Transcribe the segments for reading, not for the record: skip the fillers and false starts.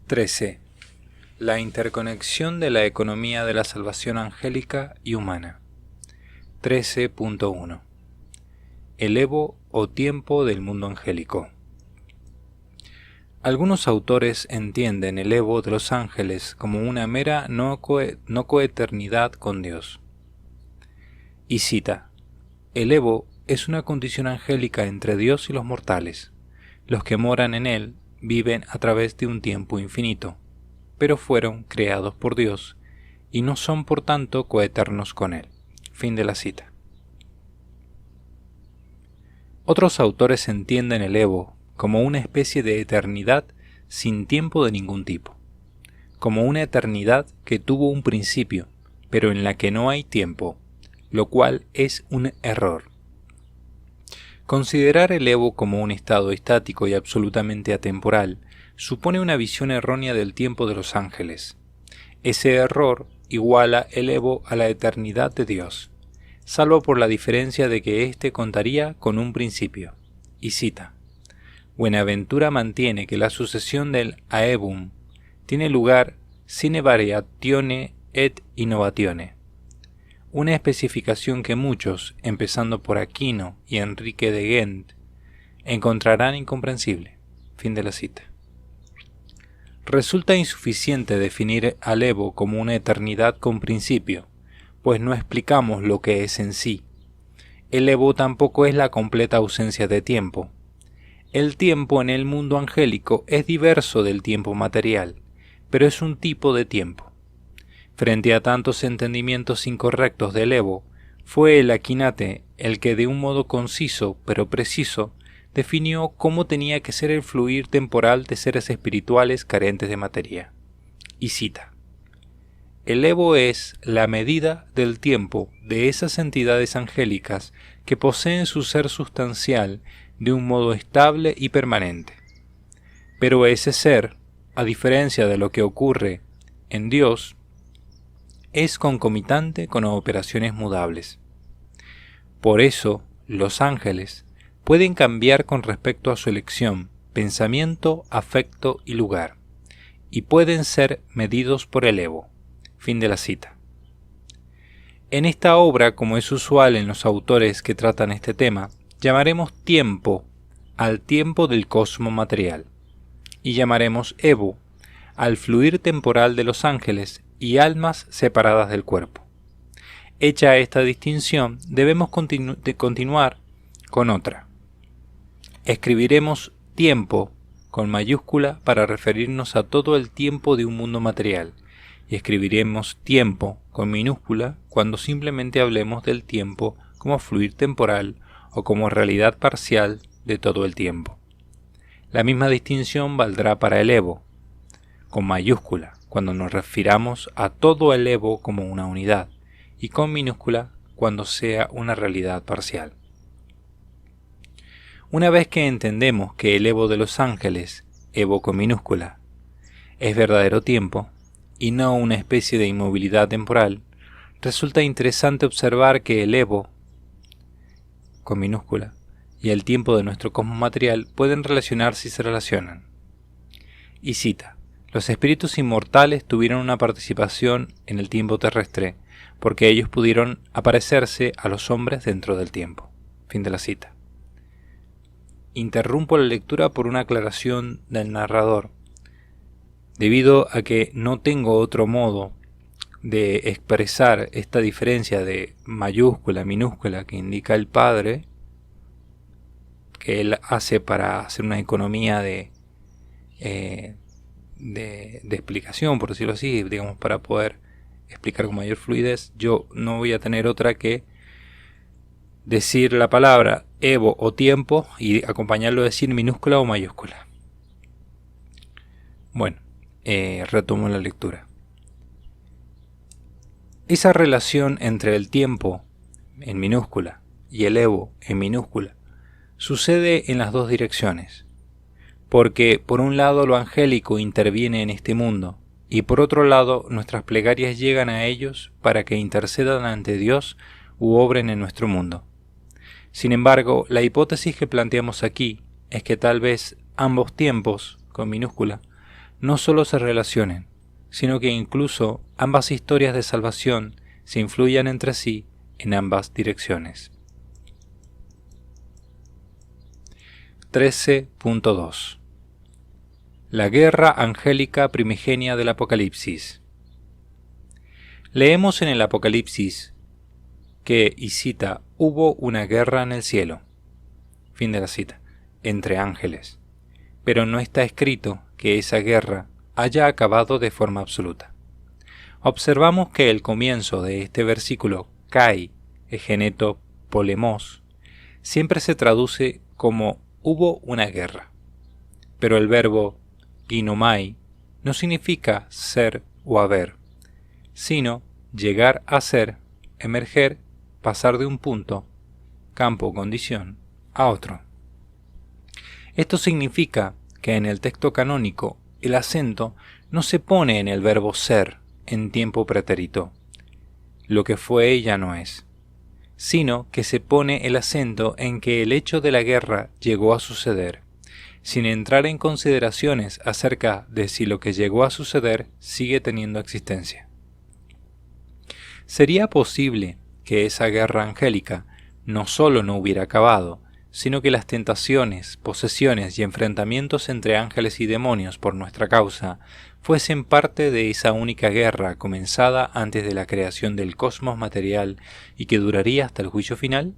13. La interconexión de la economía de la salvación angélica y humana. 13.1. El Evo o tiempo del mundo angélico. Algunos autores entienden el Evo de los ángeles como una mera no coeternidad con Dios. Y cita: el Evo es una condición angélica entre Dios y los mortales. Los que moran en él viven a través de un tiempo infinito, pero fueron creados por Dios y no son por tanto coeternos con él. Fin de la cita. Otros autores entienden el Evo como una especie de eternidad sin tiempo de ningún tipo, como una eternidad que tuvo un principio, pero en la que no hay tiempo, lo cual es un error. Considerar el Evo como un estado estático y absolutamente atemporal supone una visión errónea del tiempo de los ángeles. Ese error iguala el Evo a la eternidad de Dios, salvo por la diferencia de que éste contaría con un principio. Y cita: Buenaventura mantiene que la sucesión del Aevum tiene lugar sine variatione et innovatione, una especificación que muchos, empezando por Aquino y Enrique de Ghent, encontrarán incomprensible. Fin de la cita. Resulta insuficiente definir al Evo como una eternidad con principio, pues no explicamos lo que es en sí. El Evo tampoco es la completa ausencia de tiempo. El tiempo en el mundo angélico es diverso del tiempo material, pero es un tipo de tiempo. Frente a tantos entendimientos incorrectos del Evo, fue el Aquinate el que de un modo conciso pero preciso definió cómo tenía que ser el fluir temporal de seres espirituales carentes de materia. Y cita: el Evo es la medida del tiempo de esas entidades angélicas que poseen su ser sustancial de un modo estable y permanente. Pero ese ser, a diferencia de lo que ocurre en Dios, es concomitante con operaciones mudables. Por eso, los ángeles pueden cambiar con respecto a su elección, pensamiento, afecto y lugar, y pueden ser medidos por el Evo. Fin de la cita. En esta obra, como es usual en los autores que tratan este tema, llamaremos tiempo al tiempo del cosmo material, y llamaremos Evo al fluir temporal de los ángeles y almas separadas del cuerpo. Hecha esta distinción, debemos continuar con otra. Escribiremos tiempo con mayúscula para referirnos a todo el tiempo de un mundo material, y escribiremos tiempo con minúscula cuando simplemente hablemos del tiempo como fluir temporal o como realidad parcial de todo el tiempo. La misma distinción valdrá para el Evo, con mayúscula cuando nos refiramos a todo el Evo como una unidad, y con minúscula cuando sea una realidad parcial. Una vez que entendemos que el Evo de los ángeles, Evo con minúscula, es verdadero tiempo, y no una especie de inmovilidad temporal, resulta interesante observar que el Evo, con minúscula, y el tiempo de nuestro cosmos material pueden relacionarse y se relacionan. Y cita: los espíritus inmortales tuvieron una participación en el tiempo terrestre, porque ellos pudieron aparecerse a los hombres dentro del tiempo. Fin de la cita. Interrumpo la lectura por una aclaración del narrador, debido a que no tengo otro modo de expresar esta diferencia de mayúscula, minúscula que indica el Padre, que él hace para hacer una economía de explicación, por decirlo así, digamos, para poder explicar con mayor fluidez. Yo no voy a tener otra que decir la palabra Evo o tiempo y acompañarlo de decir minúscula o mayúscula. Bueno, retomo la lectura. Esa relación entre el tiempo en minúscula y el Evo en minúscula sucede en las dos direcciones, porque por un lado lo angélico interviene en este mundo, y por otro lado nuestras plegarias llegan a ellos para que intercedan ante Dios u obren en nuestro mundo. Sin embargo, la hipótesis que planteamos aquí es que tal vez ambos tiempos, con minúscula, no solo se relacionen, sino que incluso ambas historias de salvación se influyan entre sí en ambas direcciones. 13.2 La guerra angélica primigenia del Apocalipsis. Leemos en el Apocalipsis que, y cita, hubo una guerra en el cielo, fin de la cita, entre ángeles, pero no está escrito que esa guerra haya acabado de forma absoluta. Observamos que el comienzo de este versículo, kai, egeneto, polemos, siempre se traduce como hubo una guerra, pero el verbo ginomai no significa ser o haber, sino llegar a ser, emerger, pasar de un punto, campo o condición, a otro. Esto significa que en el texto canónico el acento no se pone en el verbo ser en tiempo pretérito, lo que fue y ya no es, sino que se pone el acento en que el hecho de la guerra llegó a suceder, sin entrar en consideraciones acerca de si lo que llegó a suceder sigue teniendo existencia. ¿Sería posible que esa guerra angélica no solo no hubiera acabado, sino que las tentaciones, posesiones y enfrentamientos entre ángeles y demonios por nuestra causa fuesen parte de esa única guerra comenzada antes de la creación del cosmos material y que duraría hasta el juicio final?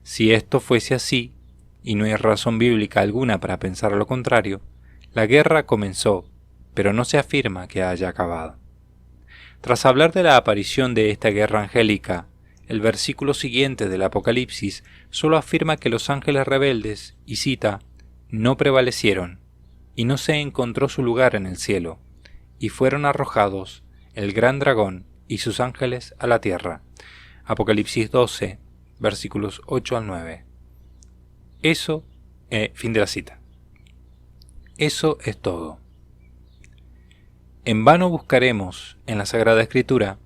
Si esto fuese así, y no hay razón bíblica alguna para pensar lo contrario, la guerra comenzó, pero no se afirma que haya acabado. Tras hablar de la aparición de esta guerra angélica, el versículo siguiente del Apocalipsis solo afirma que los ángeles rebeldes, y cita, no prevalecieron, y no se encontró su lugar en el cielo, y fueron arrojados el gran dragón y sus ángeles a la tierra. Apocalipsis 12, versículos 8 al 9. Eso, fin de la cita. Eso es todo. En vano buscaremos en la Sagrada Escritura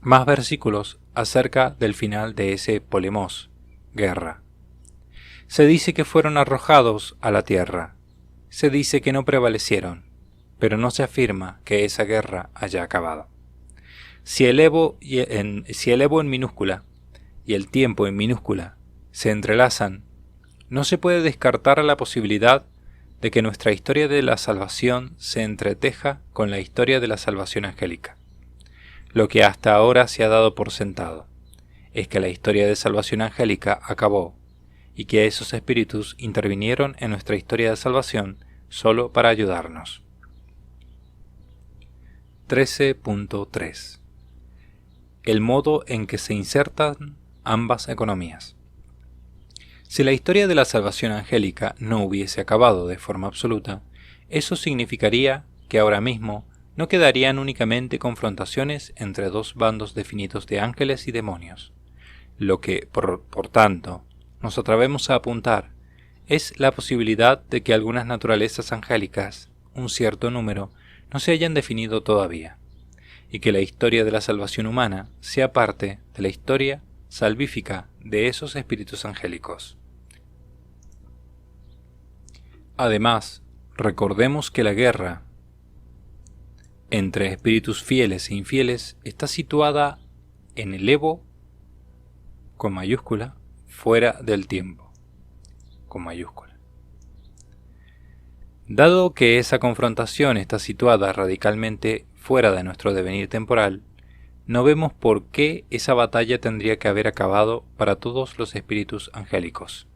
más versículos acerca del final de ese polemos, guerra. Se dice que fueron arrojados a la tierra, se dice que no prevalecieron, pero no se afirma que esa guerra haya acabado. Si el Evo en minúscula y el tiempo en minúscula se entrelazan, no se puede descartar la posibilidad de que nuestra historia de la salvación se entreteja con la historia de la salvación angélica. Lo que hasta ahora se ha dado por sentado es que la historia de salvación angélica acabó y que esos espíritus intervinieron en nuestra historia de salvación solo para ayudarnos. 13.3 El modo en que se insertan ambas economías. Si la historia de la salvación angélica no hubiese acabado de forma absoluta, eso significaría que ahora mismo no quedarían únicamente confrontaciones entre dos bandos definidos de ángeles y demonios. Lo que, por tanto, nos atrevemos a apuntar es la posibilidad de que algunas naturalezas angélicas, un cierto número, no se hayan definido todavía, y que la historia de la salvación humana sea parte de la historia salvífica de esos espíritus angélicos. Además, recordemos que la guerra entre espíritus fieles e infieles está situada en el Evo, con mayúscula, fuera del tiempo, con mayúscula. Dado que esa confrontación está situada radicalmente fuera de nuestro devenir temporal, no vemos por qué esa batalla tendría que haber acabado para todos los espíritus angélicos.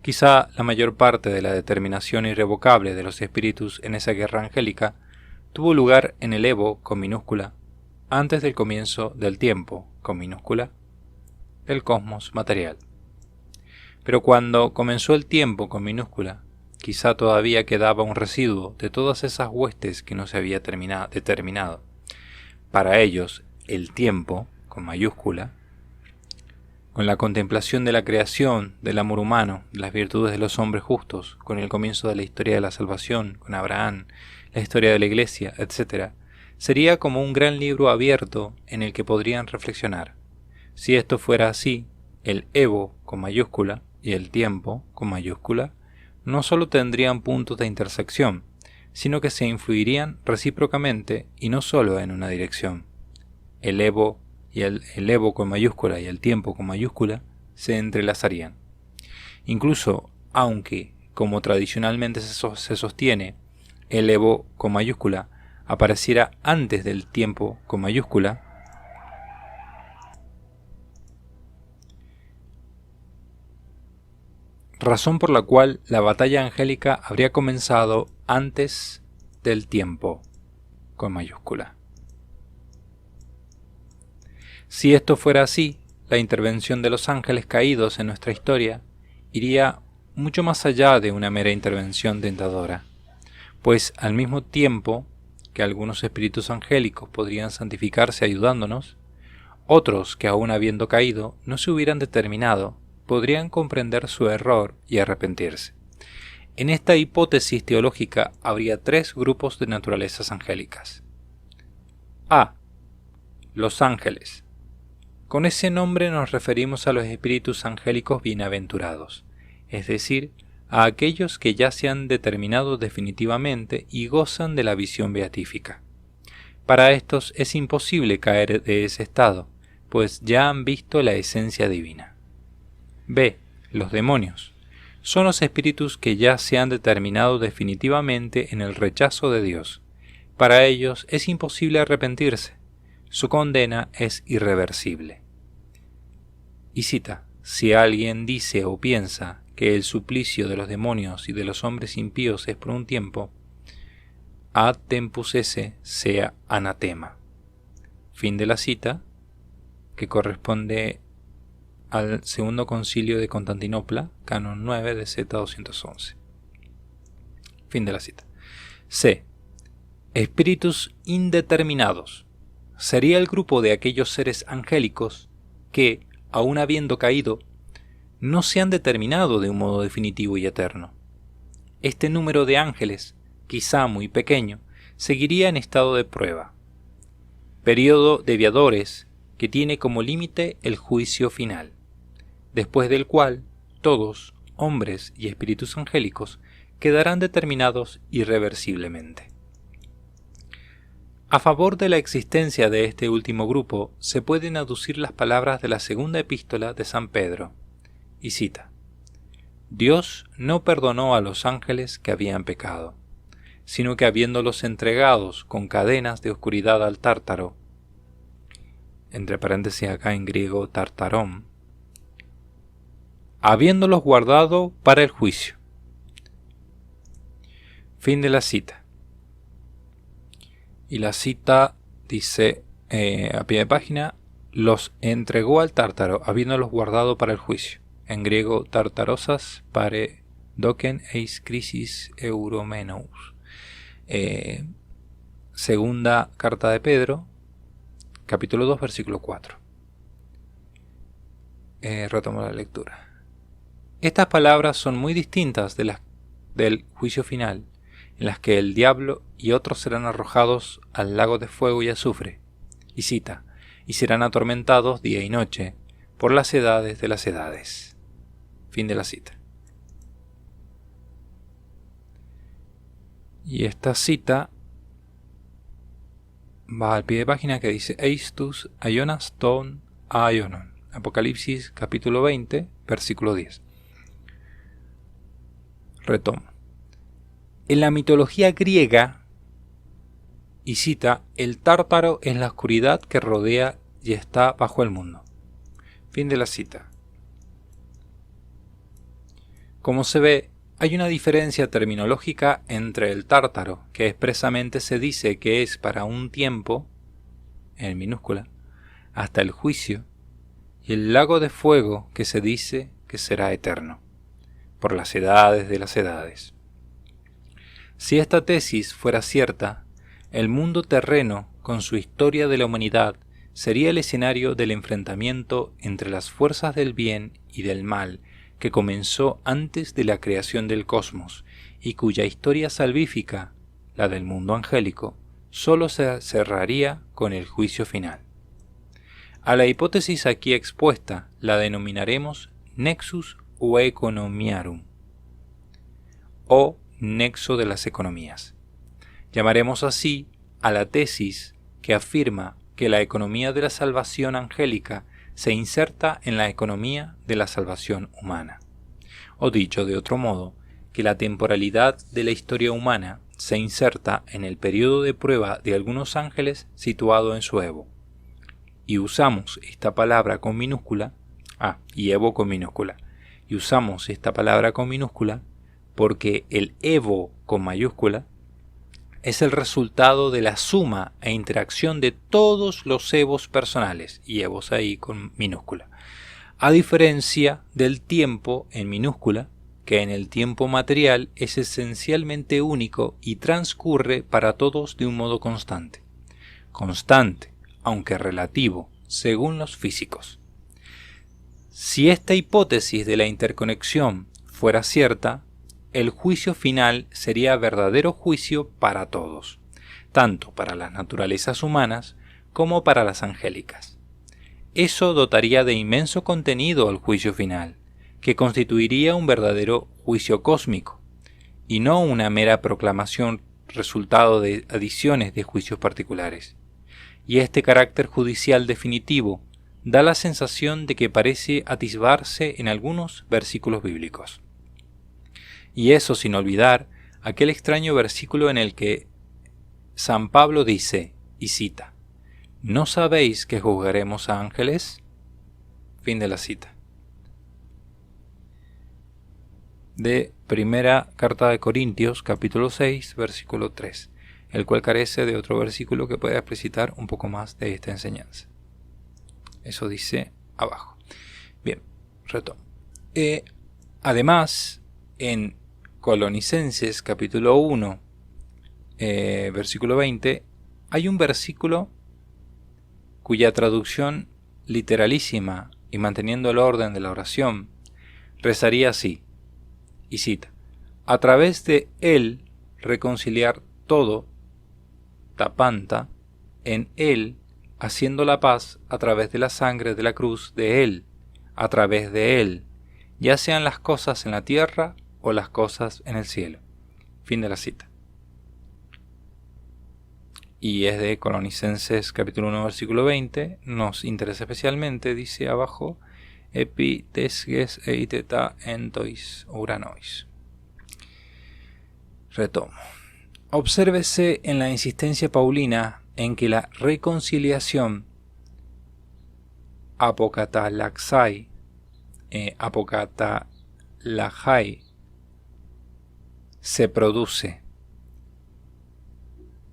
Quizá la mayor parte de la determinación irrevocable de los espíritus en esa guerra angélica tuvo lugar en el Evo, con minúscula, antes del comienzo del tiempo, con minúscula, del cosmos material. Pero cuando comenzó el tiempo, con minúscula, quizá todavía quedaba un residuo de todas esas huestes que no se había determinado. Para ellos, el tiempo, con mayúscula, con la contemplación de la creación, del amor humano, de las virtudes de los hombres justos, con el comienzo de la historia de la salvación, con Abraham, la historia de la Iglesia, etc., sería como un gran libro abierto en el que podrían reflexionar. Si esto fuera así, el Evo, con mayúscula, y el tiempo, con mayúscula, no solo tendrían puntos de intersección, sino que se influirían recíprocamente y no solo en una dirección. El Evo con mayúscula y el tiempo con mayúscula se entrelazarían. Incluso, aunque, como tradicionalmente se sostiene, el Evo con mayúscula apareciera antes del tiempo con mayúscula, razón por la cual la batalla angélica habría comenzado antes del tiempo con mayúscula. Si esto fuera así, la intervención de los ángeles caídos en nuestra historia iría mucho más allá de una mera intervención tentadora, pues al mismo tiempo que algunos espíritus angélicos podrían santificarse ayudándonos, otros que aún habiendo caído no se hubieran determinado podrían comprender su error y arrepentirse. En esta hipótesis teológica habría tres grupos de naturalezas angélicas. A. Los ángeles. Con ese nombre nos referimos a los espíritus angélicos bienaventurados, es decir, a aquellos que ya se han determinado definitivamente y gozan de la visión beatífica. Para estos es imposible caer de ese estado, pues ya han visto la esencia divina. B. Los demonios. Son los espíritus que ya se han determinado definitivamente en el rechazo de Dios. Para ellos es imposible arrepentirse. Su condena es irreversible. Y cita: si alguien dice o piensa que el suplicio de los demonios y de los hombres impíos es por un tiempo, ad tempus esse sea anatema. Fin de la cita, que corresponde al Segundo Concilio de Constantinopla, Canon 9 de Z 211. Fin de la cita. C. Espíritus indeterminados. Sería el grupo de aquellos seres angélicos que, aun habiendo caído, no se han determinado de un modo definitivo y eterno. Este número de ángeles, quizá muy pequeño, seguiría en estado de prueba. Período de viadores que tiene como límite el juicio final, después del cual todos, hombres y espíritus angélicos, quedarán determinados irreversiblemente. A favor de la existencia de este último grupo se pueden aducir las palabras de la segunda epístola de San Pedro, y cita: Dios no perdonó a los ángeles que habían pecado, sino que habiéndolos entregados con cadenas de oscuridad al tártaro, entre paréntesis acá en griego tartarón, habiéndolos guardado para el juicio. Fin de la cita. Y la cita dice, a pie de página, los entregó al tártaro, habiéndolos guardado para el juicio. En griego, tartarosas pare doken eis crisis euromenous. Segunda carta de Pedro, capítulo 2, versículo 4. Retomo la lectura. Estas palabras son muy distintas de las del juicio final, en las que el diablo y otros serán arrojados al lago de fuego y azufre. Y cita: y serán atormentados día y noche por las edades de las edades. Fin de la cita. Y esta cita va al pie de página que dice: Eistus aionas ton aionon. Apocalipsis capítulo 20, versículo 10. Retomo. En la mitología griega, y cita, el tártaro es la oscuridad que rodea y está bajo el mundo. Fin de la cita. Como se ve, hay una diferencia terminológica entre el tártaro, que expresamente se dice que es para un tiempo, en minúscula, hasta el juicio, y el lago de fuego, que se dice que será eterno, por las edades de las edades. Si esta tesis fuera cierta, el mundo terreno, con su historia de la humanidad, sería el escenario del enfrentamiento entre las fuerzas del bien y del mal que comenzó antes de la creación del cosmos y cuya historia salvífica, la del mundo angélico, sólo se cerraría con el juicio final. A la hipótesis aquí expuesta la denominaremos nexus economiarum, o nexo de las economías. Llamaremos así a la tesis que afirma que la economía de la salvación angélica se inserta en la economía de la salvación humana. O dicho de otro modo, que la temporalidad de la historia humana se inserta en el periodo de prueba de algunos ángeles situado en su Evo. Y usamos esta palabra con minúscula, y Evo con minúscula, y usamos esta palabra con minúscula porque el Evo con mayúscula es el resultado de la suma e interacción de todos los Evos personales, y Evos ahí con minúscula, a diferencia del tiempo en minúscula, que en el tiempo material es esencialmente único y transcurre para todos de un modo constante, aunque relativo, según los físicos. Si esta hipótesis de la interconexión fuera cierta, el juicio final sería verdadero juicio para todos, tanto para las naturalezas humanas como para las angélicas. Eso dotaría de inmenso contenido al juicio final, que constituiría un verdadero juicio cósmico, y no una mera proclamación resultado de adiciones de juicios particulares. Y este carácter judicial definitivo da la sensación de que parece atisbarse en algunos versículos bíblicos. Y eso sin olvidar aquel extraño versículo en el que San Pablo dice, y cita, ¿no sabéis que juzgaremos a ángeles? Fin de la cita. De primera carta de Corintios, capítulo 6, versículo 3, el cual carece de otro versículo que pueda explicitar un poco más de esta enseñanza. Eso dice abajo. Bien, retomo. Además, en Colonicenses capítulo 1, versículo 20, hay un versículo cuya traducción literalísima y manteniendo el orden de la oración rezaría así, y cita, a través de él reconciliar todo, tapanta, en él haciendo la paz a través de la sangre de la cruz de él, a través de él, ya sean las cosas en la tierra o las cosas en el cielo. Fin de la cita. Y es de Colonicenses capítulo 1 versículo 20. Nos interesa especialmente, dice abajo, epi tesges eiteta entois uranois. Retomo. Obsérvese en la insistencia paulina en que la reconciliación apokatalaxai, apokatalajai, se produce.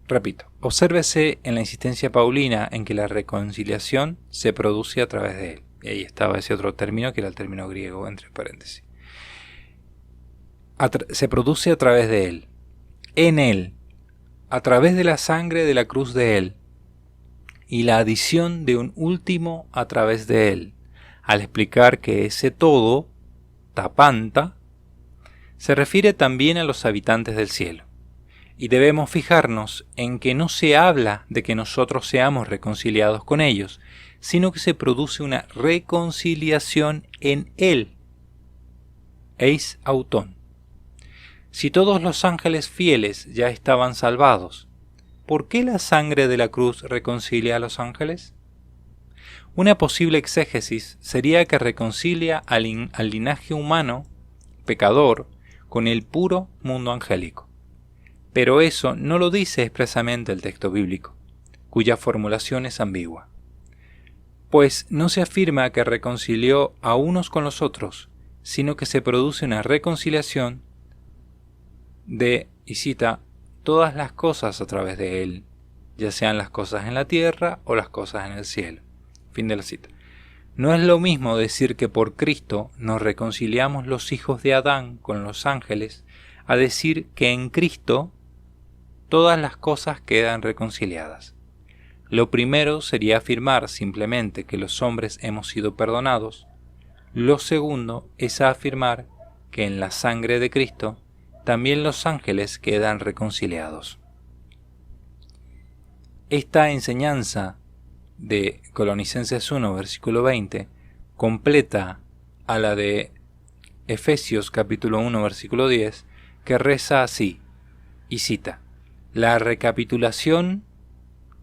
Repito, obsérvese en la insistencia paulina en que la reconciliación se produce a través de él. Y ahí estaba ese otro término que era el término griego entre paréntesis. Se produce a través de él, en él, a través de la sangre de la cruz de él, y la adición de un último a través de él, al explicar que ese todo, tapanta, se refiere también a los habitantes del cielo. Y debemos fijarnos en que no se habla de que nosotros seamos reconciliados con ellos, sino que se produce una reconciliación en él. Eis autón. Si todos los ángeles fieles ya estaban salvados, ¿por qué la sangre de la cruz reconcilia a los ángeles? Una posible exégesis sería que reconcilia al linaje humano, pecador, con el puro mundo angélico. Pero eso no lo dice expresamente el texto bíblico, cuya formulación es ambigua. Pues no se afirma que reconcilió a unos con los otros, sino que se produce una reconciliación de, y cita, todas las cosas a través de él, ya sean las cosas en la tierra o las cosas en el cielo. Fin de la cita. No es lo mismo decir que por Cristo nos reconciliamos los hijos de Adán con los ángeles, a decir que en Cristo todas las cosas quedan reconciliadas. Lo primero sería afirmar simplemente que los hombres hemos sido perdonados. Lo segundo es afirmar que en la sangre de Cristo también los ángeles quedan reconciliados. Esta enseñanza de Colonicenses 1, versículo 20, completa a la de Efesios capítulo 1, versículo 10, que reza así, y cita, la recapitulación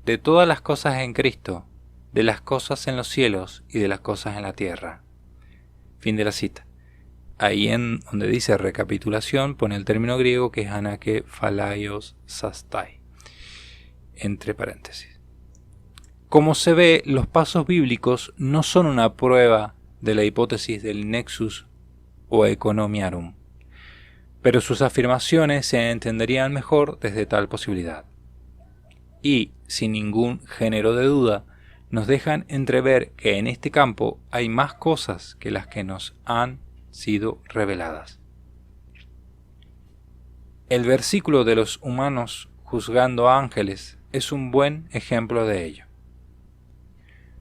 de todas las cosas en Cristo, de las cosas en los cielos y de las cosas en la tierra. Fin de la cita. Ahí en donde dice recapitulación pone el término griego que es anakephalaios sastai, entre paréntesis. Como se ve, los pasos bíblicos no son una prueba de la hipótesis del nexus o economiarum, pero sus afirmaciones se entenderían mejor desde tal posibilidad. Y, sin ningún género de duda, nos dejan entrever que en este campo hay más cosas que las que nos han sido reveladas. El versículo de los humanos juzgando a ángeles es un buen ejemplo de ello.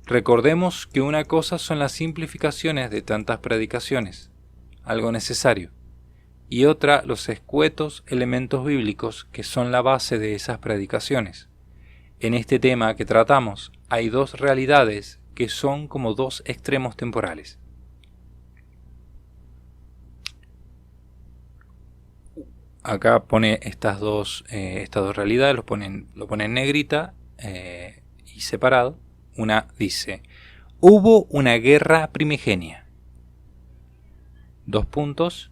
Recordemos que una cosa son las simplificaciones de tantas predicaciones, algo necesario, y otra los escuetos elementos bíblicos que son la base de esas predicaciones. En este tema que tratamos hay dos realidades que son como dos extremos temporales. Acá pone estas dos realidades, lo pone en negrita y separado. Una dice, hubo una guerra primigenia. 2 puntos.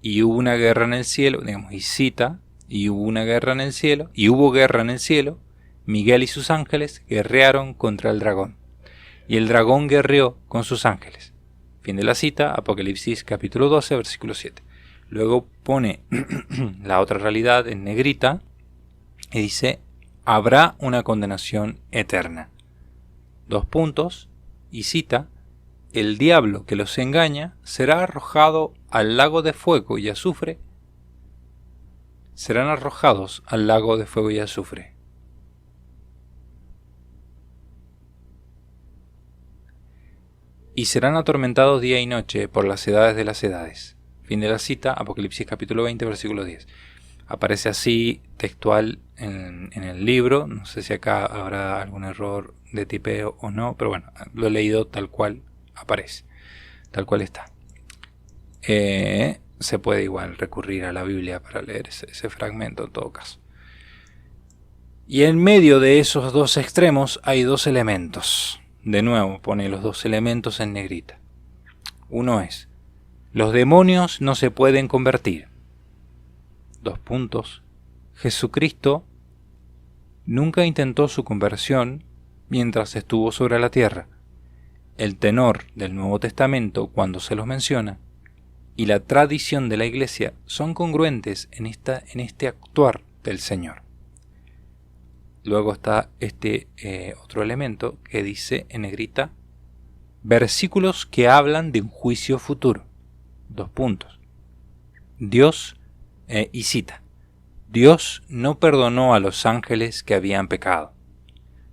Y hubo una guerra en el cielo, digamos, y cita, y hubo una guerra en el cielo, y hubo guerra en el cielo, Miguel y sus ángeles guerrearon contra el dragón, y el dragón guerreó con sus ángeles. Fin de la cita, Apocalipsis capítulo 12, versículo 7. Luego pone la otra realidad en negrita, y dice, habrá una condenación eterna. 2 puntos, y cita, el diablo que los engaña será arrojado al lago de fuego y azufre. Serán arrojados al lago de fuego y azufre. Y serán atormentados día y noche por las edades de las edades. Fin de la cita, Apocalipsis capítulo 20, versículo 10. Aparece así textual en el libro. No sé si acá habrá algún error de tipeo o no, pero bueno, lo he leído tal cual aparece, tal cual está. Se puede igual recurrir a la Biblia para leer ese fragmento en todo caso. Y en medio de esos dos extremos hay dos elementos. De nuevo pone los dos elementos en negrita. Uno es, los demonios no se pueden convertir. 2 puntos. Jesucristo nunca intentó su conversión mientras estuvo sobre la tierra. El tenor del Nuevo Testamento, cuando se los menciona, y la tradición de la Iglesia son congruentes en este actuar del Señor. Luego está este otro elemento que dice en negrita, versículos que hablan de un juicio futuro. 2 puntos. Dios, y cita, Dios no perdonó a los ángeles que habían pecado,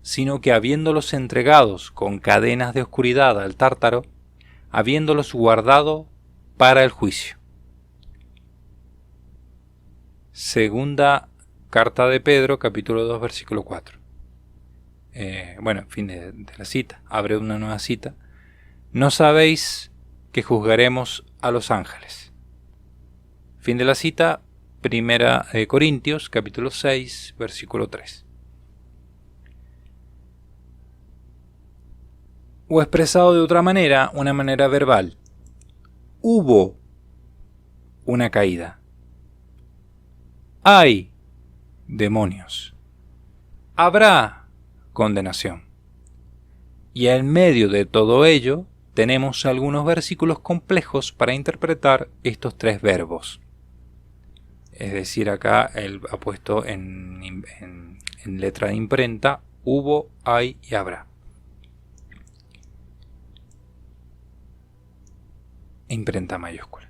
sino que habiéndolos entregados con cadenas de oscuridad al Tártaro, habiéndolos guardado para el juicio. Segunda carta de Pedro, capítulo 2, versículo 4. Fin de la cita. Abre una nueva cita. No sabéis que juzgaremos a los ángeles. Fin de la cita. Primera de Corintios, capítulo 6, versículo 3. O expresado de otra manera, una manera verbal. Hubo una caída. Hay demonios. Habrá condenación. Y en medio de todo ello, tenemos algunos versículos complejos para interpretar estos tres verbos. Es decir, acá él ha puesto en letra de imprenta, hubo, hay y habrá. Imprenta mayúscula.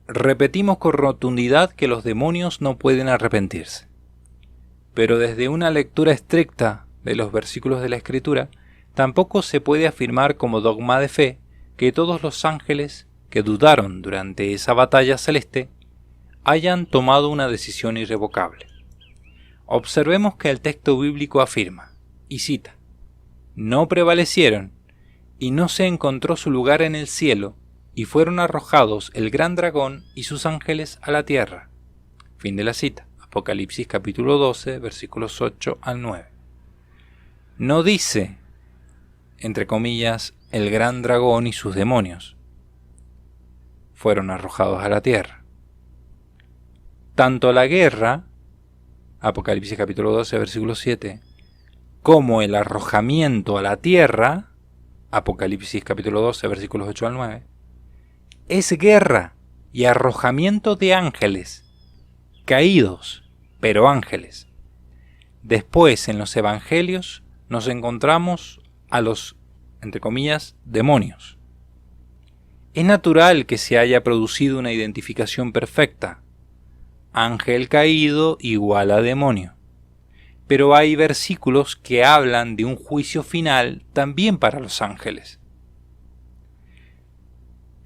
Repetimos con rotundidad que los demonios no pueden arrepentirse. Pero desde una lectura estricta de los versículos de la Escritura, tampoco se puede afirmar como dogma de fe que todos los ángeles que dudaron durante esa batalla celeste hayan tomado una decisión irrevocable. Observemos que el texto bíblico afirma, y cita, no prevalecieron, y no se encontró su lugar en el cielo, y fueron arrojados el gran dragón y sus ángeles a la tierra. Fin de la cita. Apocalipsis capítulo 12, versículos 8 al 9. No dice, entre comillas, el gran dragón y sus demonios fueron arrojados a la tierra. Tanto la guerra, Apocalipsis capítulo 12, versículo 7, como el arrojamiento a la tierra, Apocalipsis capítulo 12, versículos 8 al 9, es guerra y arrojamiento de ángeles, caídos, pero ángeles. Después, en los evangelios, nos encontramos a los, entre comillas, demonios. Es natural que se haya producido una identificación perfecta. Ángel caído igual a demonio. Pero hay versículos que hablan de un juicio final también para los ángeles.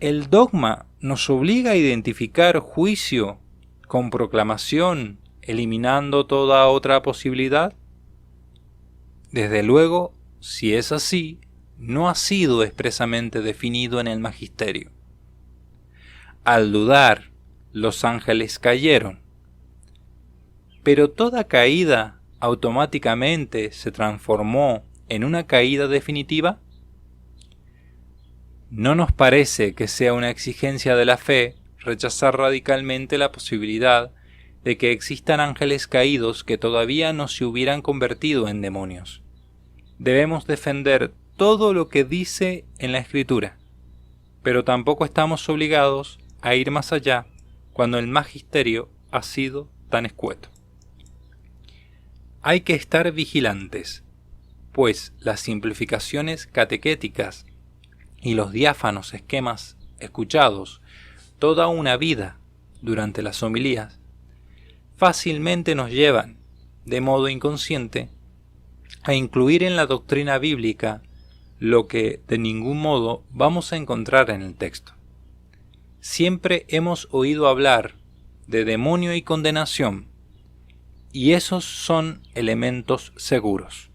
El dogma nos obliga a identificar juicio con proclamación, eliminando toda otra posibilidad. Desde luego, si es así, no ha sido expresamente definido en el magisterio. Al dudar, los ángeles cayeron. Pero toda caída automáticamente se transformó en una caída definitiva. No nos parece que sea una exigencia de la fe rechazar radicalmente la posibilidad de que existan ángeles caídos que todavía no se hubieran convertido en demonios. Debemos defender todo lo que dice en la Escritura, pero tampoco estamos obligados a ir más allá cuando el magisterio ha sido tan escueto. Hay que estar vigilantes, pues las simplificaciones catequéticas y los diáfanos esquemas escuchados toda una vida durante las homilías fácilmente nos llevan, de modo inconsciente, a incluir en la doctrina bíblica lo que de ningún modo vamos a encontrar en el texto. Siempre hemos oído hablar de demonio y condenación, y esos son elementos seguros.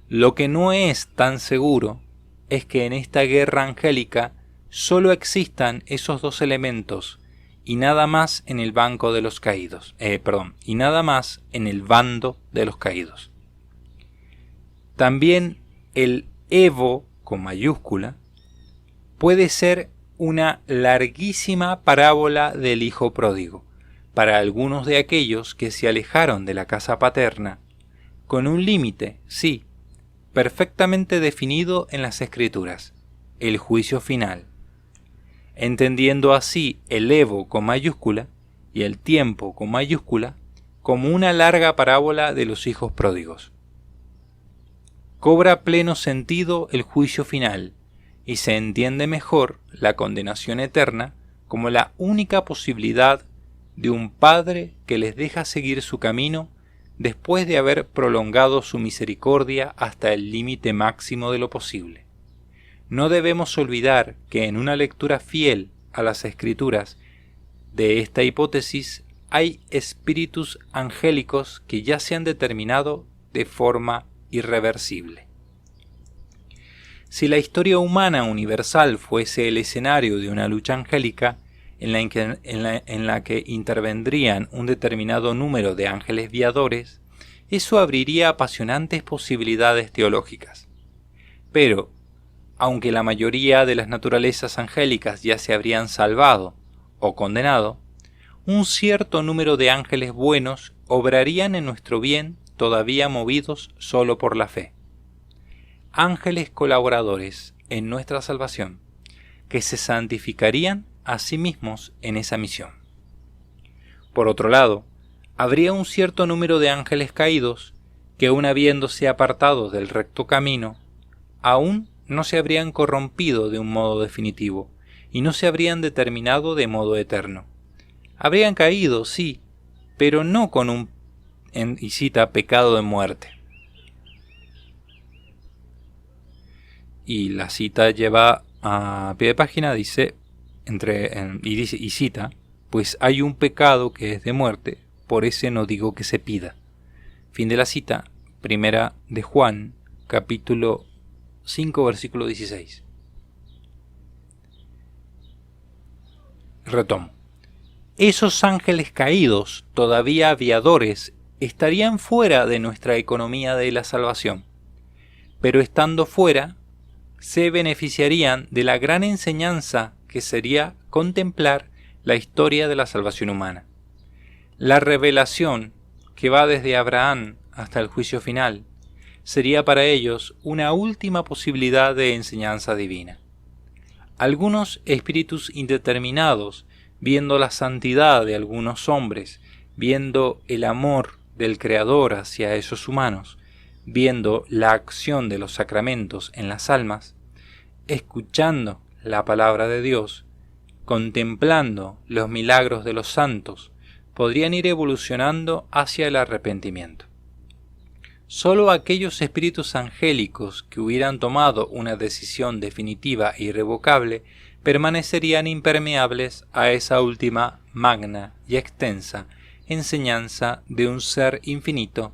Lo que no es tan seguro es que en esta guerra angélica solo existan esos dos elementos y nada más en el banco de los caídos, y nada más en el bando de los caídos. También el Evo con mayúscula puede ser una larguísima parábola del hijo pródigo para algunos de aquellos que se alejaron de la casa paterna, con un límite, sí, perfectamente definido en las Escrituras, el juicio final, entendiendo así el Evo con mayúscula y el tiempo con mayúscula como una larga parábola de los hijos pródigos. Cobra pleno sentido el juicio final y se entiende mejor la condenación eterna como la única posibilidad de un Padre que les deja seguir su camino después de haber prolongado su misericordia hasta el límite máximo de lo posible. No debemos olvidar que en una lectura fiel a las Escrituras de esta hipótesis hay espíritus angélicos que ya se han determinado de forma irreversible. Si la historia humana universal fuese el escenario de una lucha angélica en la que intervendrían un determinado número de ángeles viadores, eso abriría apasionantes posibilidades teológicas. Pero, aunque la mayoría de las naturalezas angélicas ya se habrían salvado o condenado, un cierto número de ángeles buenos obrarían en nuestro bien todavía movidos solo por la fe. Ángeles colaboradores en nuestra salvación, que se santificarían a sí mismos en esa misión. Por otro lado, habría un cierto número de ángeles caídos que, aun habiéndose apartado del recto camino, aún no se habrían corrompido de un modo definitivo y no se habrían determinado de modo eterno. Habrían caído, sí, pero no con un, y cita, pecado de muerte. Y la cita lleva a pie de página, dice, y cita, pues hay un pecado que es de muerte, por ese no digo que se pida. Fin de la cita, primera de Juan, capítulo 5, versículo 16. Retomo. esos ángeles caídos, todavía aviadores, estarían fuera de nuestra economía de la salvación, pero estando fuera, se beneficiarían de la gran enseñanza que sería contemplar la historia de la salvación humana. La revelación que va desde Abraham hasta el juicio final sería para ellos una última posibilidad de enseñanza divina. Algunos espíritus indeterminados, viendo la santidad de algunos hombres, viendo el amor del Creador hacia esos humanos, viendo la acción de los sacramentos en las almas, escuchando la palabra de Dios, contemplando los milagros de los santos, podrían ir evolucionando hacia el arrepentimiento. Solo aquellos espíritus angélicos que hubieran tomado una decisión definitiva e irrevocable permanecerían impermeables a esa última, magna y extensa enseñanza de un ser infinito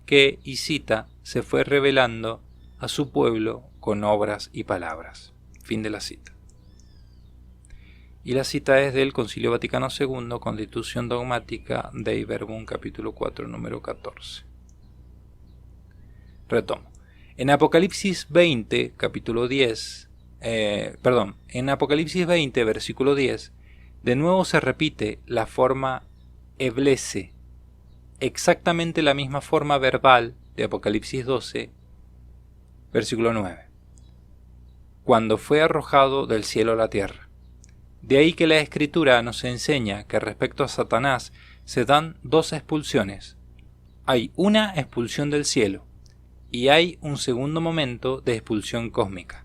que, y cita, se fue revelando a su pueblo con obras y palabras. Fin de la cita. Y la cita es del Concilio Vaticano II, Constitución Dogmática, Dei Verbum, capítulo 4, número 14. Retomo. En Apocalipsis 20, capítulo 10, en Apocalipsis 20, versículo 10, de nuevo se repite la forma eblese, exactamente la misma forma verbal de Apocalipsis 12, versículo 9, cuando fue arrojado del cielo a la tierra. De ahí que la Escritura nos enseña que respecto a Satanás se dan dos expulsiones. Hay una expulsión del cielo, y hay un segundo momento de expulsión cósmica.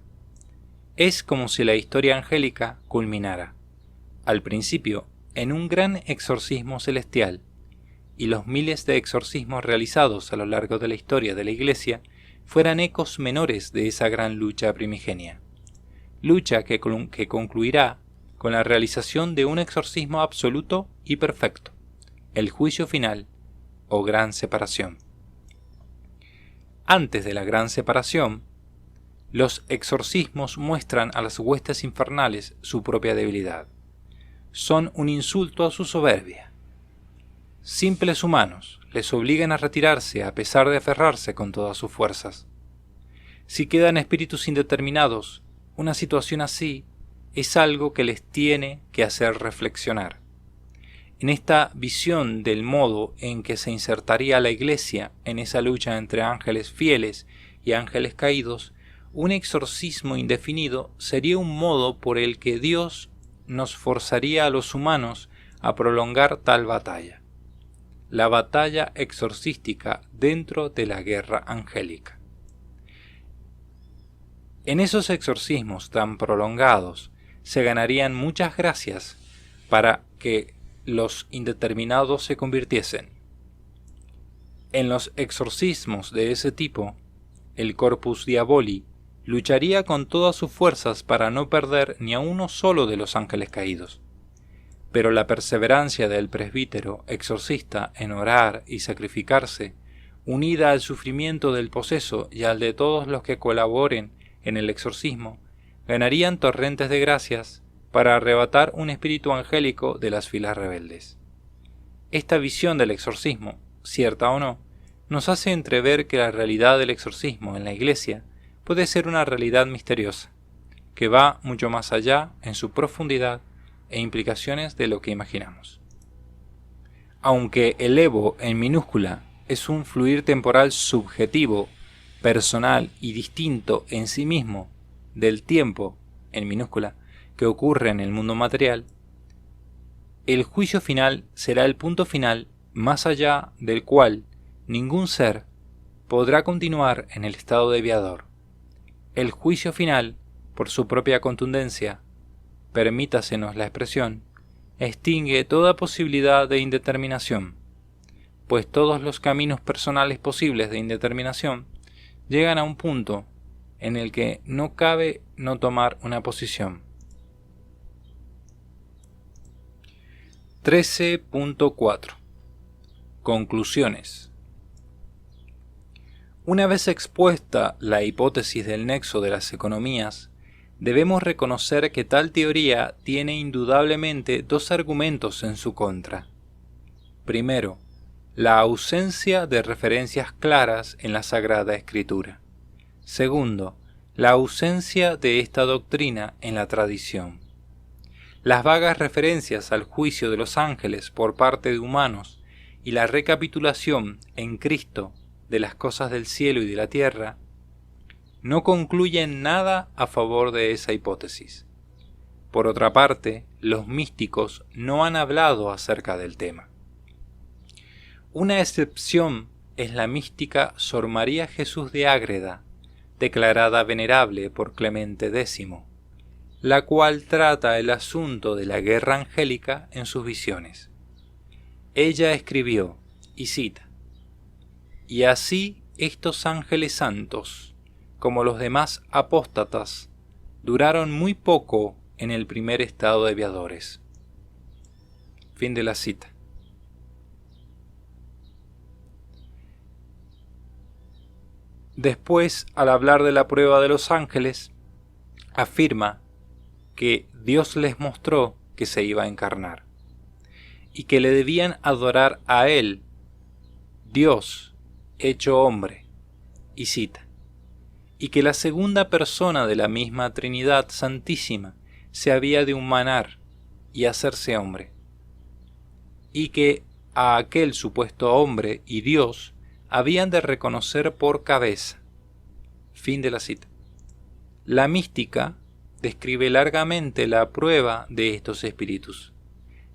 Es como si la historia angélica culminara, al principio, en un gran exorcismo celestial, y los miles de exorcismos realizados a lo largo de la historia de la Iglesia fueran ecos menores de esa gran lucha primigenia. Lucha que concluirá con la realización de un exorcismo absoluto y perfecto, el juicio final o gran separación. Antes de la gran separación, los exorcismos muestran a las huestes infernales su propia debilidad. Son un insulto a su soberbia. Simples humanos les obligan a retirarse a pesar de aferrarse con todas sus fuerzas. Si quedan espíritus indeterminados, una situación así es algo que les tiene que hacer reflexionar. En esta visión del modo en que se insertaría la Iglesia en esa lucha entre ángeles fieles y ángeles caídos, un exorcismo indefinido sería un modo por el que Dios nos forzaría a los humanos a prolongar tal batalla. La batalla exorcística dentro de la guerra angélica. En esos exorcismos tan prolongados se ganarían muchas gracias para que los indeterminados se convirtiesen. En los exorcismos de ese tipo, el Corpus Diaboli lucharía con todas sus fuerzas para no perder ni a uno solo de los ángeles caídos. Pero la perseverancia del presbítero exorcista en orar y sacrificarse, unida al sufrimiento del poseso y al de todos los que colaboren en el exorcismo, ganarían torrentes de gracias para arrebatar un espíritu angélico de las filas rebeldes. Esta visión del exorcismo, cierta o no, nos hace entrever que la realidad del exorcismo en la Iglesia puede ser una realidad misteriosa, que va mucho más allá en su profundidad e implicaciones de lo que imaginamos. Aunque el Evo en minúscula es un fluir temporal subjetivo, personal y distinto en sí mismo del tiempo, en minúscula, que ocurre en el mundo material, el juicio final será el punto final más allá del cual ningún ser podrá continuar en el estado de viador. El juicio final, por su propia contundencia, permítasenos la expresión, extingue toda posibilidad de indeterminación, pues todos los caminos personales posibles de indeterminación llegan a un punto en el que no cabe no tomar una posición. 13.4 Conclusiones. Una vez expuesta la hipótesis del nexo de las economías, debemos reconocer que tal teoría tiene indudablemente dos argumentos en su contra. Primero, la ausencia de referencias claras en la Sagrada Escritura. Segundo, la ausencia de esta doctrina en la tradición. Las vagas referencias al juicio de los ángeles por parte de humanos y la recapitulación en Cristo de las cosas del cielo y de la tierra no concluyen nada a favor de esa hipótesis. Por otra parte, los místicos no han hablado acerca del tema. Una excepción es la mística Sor María Jesús de Ágreda, declarada venerable por Clemente X, la cual trata el asunto de la guerra angélica en sus visiones. Ella escribió, y cita: «Y así estos ángeles santos, como los demás apóstatas, duraron muy poco en el primer estado de viadores». Fin de la cita. Después, al hablar de la prueba de los ángeles, afirma que Dios les mostró que se iba a encarnar y que le debían adorar a Él, Dios hecho hombre, y cita: «y que la segunda persona de la misma Trinidad Santísima se había de humanar y hacerse hombre, y que a aquel supuesto hombre y Dios habían de reconocer por cabeza». Fin de la cita. La mística describe largamente la prueba de estos espíritus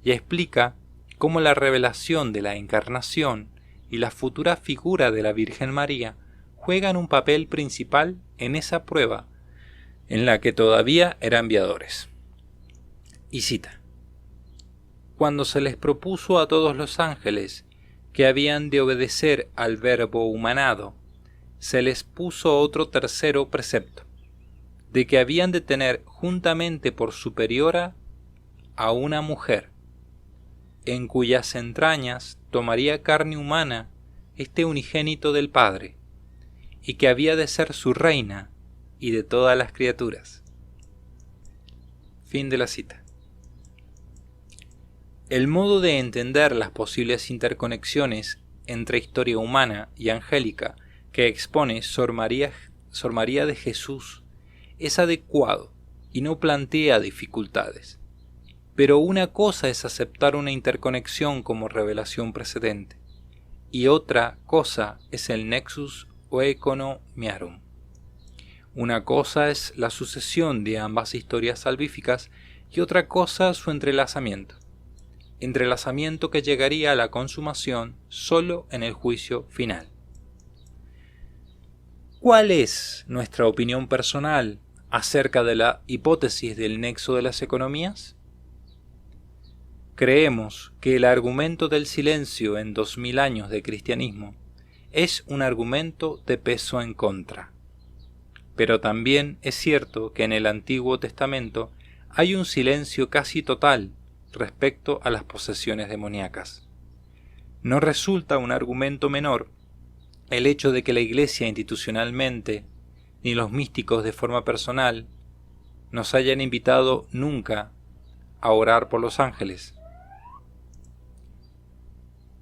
y explica cómo la revelación de la encarnación y la futura figura de la Virgen María juegan un papel principal en esa prueba en la que todavía eran viadores. Y cita: «Cuando se les propuso a todos los ángeles que habían de obedecer al Verbo humanado, se les puso otro tercero precepto, de que habían de tener juntamente por superiora a una mujer, en cuyas entrañas tomaría carne humana este unigénito del Padre, y que había de ser su reina y de todas las criaturas». Fin de la cita. El modo de entender las posibles interconexiones entre historia humana y angélica que expone Sor María de Jesús es adecuado y no plantea dificultades. Pero una cosa es aceptar una interconexión como revelación precedente, y otra cosa es el nexus oeconomiarum. Una cosa es la sucesión de ambas historias salvíficas y otra cosa su entrelazamiento que llegaría a la consumación solo en el juicio final. ¿Cuál es nuestra opinión personal acerca de la hipótesis del nexo de las economías? Creemos que el argumento del silencio en 2000 años de cristianismo es un argumento de peso en contra. Pero también es cierto que en el Antiguo Testamento hay un silencio casi total respecto a las posesiones demoníacas. No resulta un argumento menor el hecho de que la Iglesia institucionalmente, ni los místicos de forma personal, nos hayan invitado nunca a orar por los ángeles.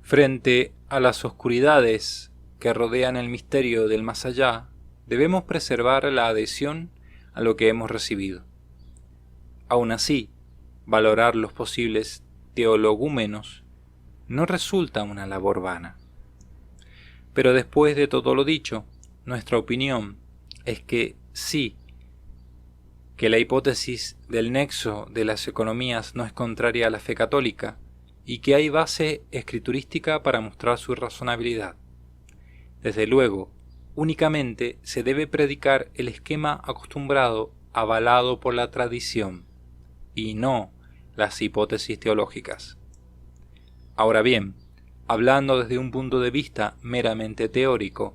Frente a las oscuridades que rodean el misterio del más allá, debemos preservar la adhesión a lo que hemos recibido. Aun así, valorar los posibles teologúmenos no resulta una labor vana. Pero después de todo lo dicho, nuestra opinión es que sí, que la hipótesis del nexo de las economías no es contraria a la fe católica y que hay base escriturística para mostrar su razonabilidad. Desde luego, únicamente se debe predicar el esquema acostumbrado avalado por la tradición y no las hipótesis teológicas. Ahora bien, hablando desde un punto de vista meramente teórico,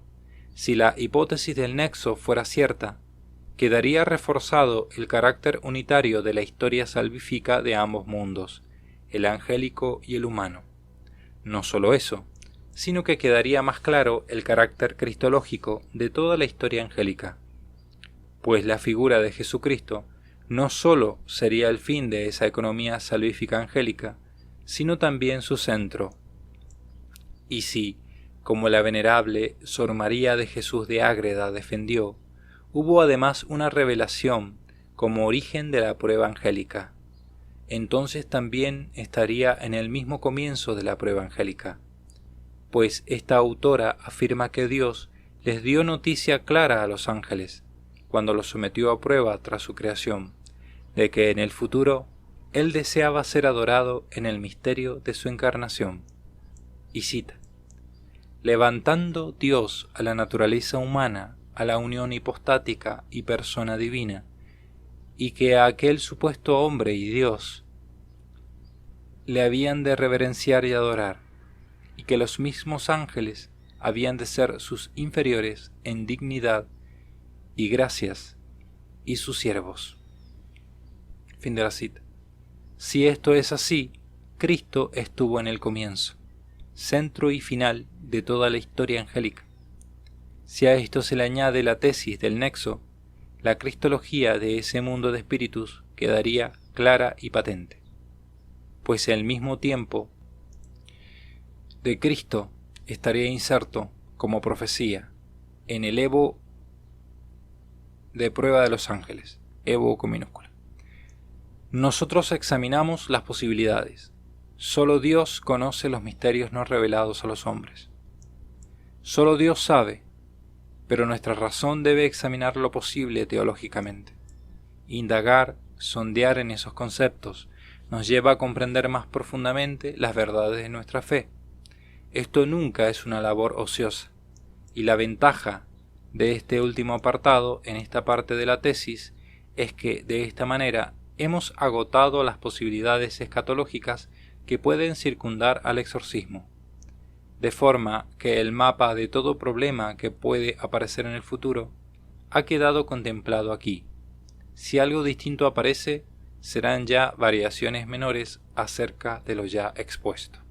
si la hipótesis del nexo fuera cierta, quedaría reforzado el carácter unitario de la historia salvífica de ambos mundos, el angélico y el humano. No solo eso, sino que quedaría más claro el carácter cristológico de toda la historia angélica, pues la figura de Jesucristo no sólo sería el fin de esa economía salvífica angélica, sino también su centro. Y si, como la venerable Sor María de Jesús de Ágreda defendió, hubo además una revelación como origen de la prueba angélica, entonces también estaría en el mismo comienzo de la prueba angélica, pues esta autora afirma que Dios les dio noticia clara a los ángeles, cuando los sometió a prueba tras su creación, de que en el futuro Él deseaba ser adorado en el misterio de su encarnación. Y cita: levantando Dios a la naturaleza humana, a la unión hipostática y persona divina, y que a aquel supuesto hombre y Dios le habían de reverenciar y adorar, y que los mismos ángeles habían de ser sus inferiores en dignidad y gracias, y sus siervos. Fin de la cita. Si esto es así, Cristo estuvo en el comienzo, centro y final de toda la historia angélica. Si a esto se le añade la tesis del nexo, la cristología de ese mundo de espíritus quedaría clara y patente, pues el mismo tiempo de Cristo estaría inserto como profecía en el Evo de prueba de los ángeles, Evo con minúscula. Nosotros examinamos las posibilidades. Solo Dios conoce los misterios no revelados a los hombres. Solo Dios sabe, pero nuestra razón debe examinar lo posible teológicamente. Indagar, sondear en esos conceptos, nos lleva a comprender más profundamente las verdades de nuestra fe. Esto nunca es una labor ociosa, y la ventaja de este último apartado en esta parte de la tesis es que de esta manera hemos agotado las posibilidades escatológicas que pueden circundar al exorcismo, de forma que el mapa de todo problema que puede aparecer en el futuro ha quedado contemplado aquí. Si algo distinto aparece, serán ya variaciones menores acerca de lo ya expuesto.